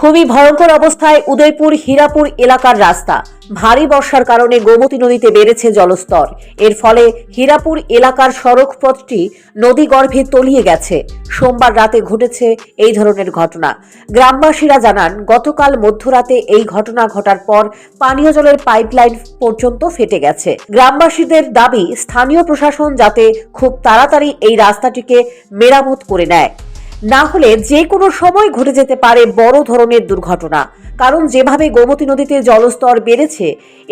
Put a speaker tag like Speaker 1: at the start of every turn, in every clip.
Speaker 1: খুবই ভয়ঙ্কর অবস্থায় উদয়পুর হীরাপুর এলাকার রাস্তা। ভারী বর্ষার কারণে গোমতী নদীতে বেড়েছে জলস্তর। এর ফলে হীরাপুর এলাকার সড়ক পথটি নদীগর্ভে তলিয়ে গেছে। সোমবার রাতে ঘটেছে এই ধরনের ঘটনা। গ্রামবাসীরা জানান, গতকাল মধ্যরাতে এই ঘটনা ঘটার পর পানীয় জলের পাইপলাইন পর্যন্ত ফেটে গেছে। গ্রামবাসীদের দাবি, স্থানীয় প্রশাসন যাতে খুব তাড়াতাড়ি এই রাস্তাটিকে মেরামত করে নেয়, না হলে যে কোনো সময় ঘটে যেতে পারে বড় ধরনের দুর্ঘটনা। কারণ যেভাবে গোমতী নদীতে জলস্তর বেড়েছে,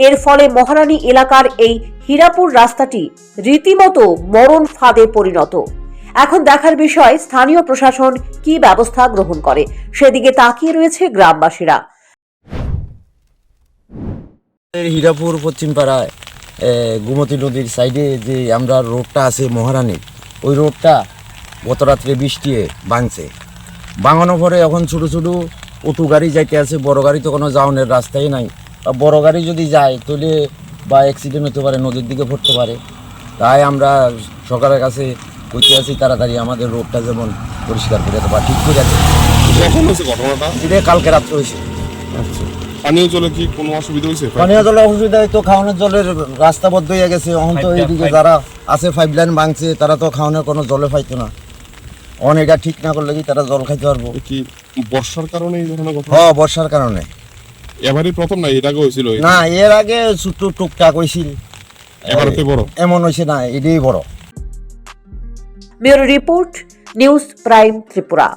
Speaker 1: এর ফলে মহারানী এলাকার এই হীরাপুর রাস্তাটি রীতিমতো মরণ ফাঁদে পরিণত। এখন দেখার বিষয় স্থানীয় প্রশাসন কি ব্যবস্থা গ্রহণ করে, সেদিকে তাকিয়ে রয়েছে গ্রামবাসীরা।
Speaker 2: হীরাপুর পশ্চিম পাড়ায় গোমতী নদীর সাইডে যে আমরা রোডটা আছে মহারানীর, ওই রোডটা গত রাত্রে বৃষ্টিয়ে ভাঙছে। ভাঙানোর পরে এখন ছোটো ছোটো অটো গাড়ি যাইতে আছে, বড় গাড়ি তো কোনো যাওয়ানোর রাস্তাই নাই। বা বড় গাড়ি যদি যায় তাহলে বা অ্যাক্সিডেন্ট হতে পারে, নদীর দিকে পড়তে পারে। তাই আমরা সরকারের কাছে কইতে আছি তাড়াতাড়ি আমাদের রোডটা যেমন পরিষ্কার করে দেয় বা ঠিক করে আছে।
Speaker 3: কখন হয়েছে ঘটনাটা?
Speaker 2: এটা কালকে রাত্রে হয়েছে।
Speaker 3: আচ্ছা, পানীয় জলে কি কোনো অসুবিধা হয়েছে?
Speaker 2: পানীয় জলের অসুবিধা তো খাওয়ানোর জলের রাস্তা বদ্ধ হয়ে গেছে। এখন তো এইদিকে যারা আছে পাইপ লাইন ভাঙছে, তারা তো খাওয়ানোর কোনো জলে পাইতো না। অন এটা ঠিক না করলে কি তারা জল খাইতে পারবো?
Speaker 3: কি বর্ষার কারণে এই ধরনের ঘটনা?
Speaker 2: হ্যাঁ, বর্ষার কারণে।
Speaker 3: এবারই প্রথম না, এর আগে হয়েছিল?
Speaker 2: না, এর আগে ছোট্ট টুকটাক হয়েছিল,
Speaker 3: এবারতে বড়
Speaker 2: এমন হয়েছে না, এটাই বড়।
Speaker 1: Bureau report, news prime Tripura.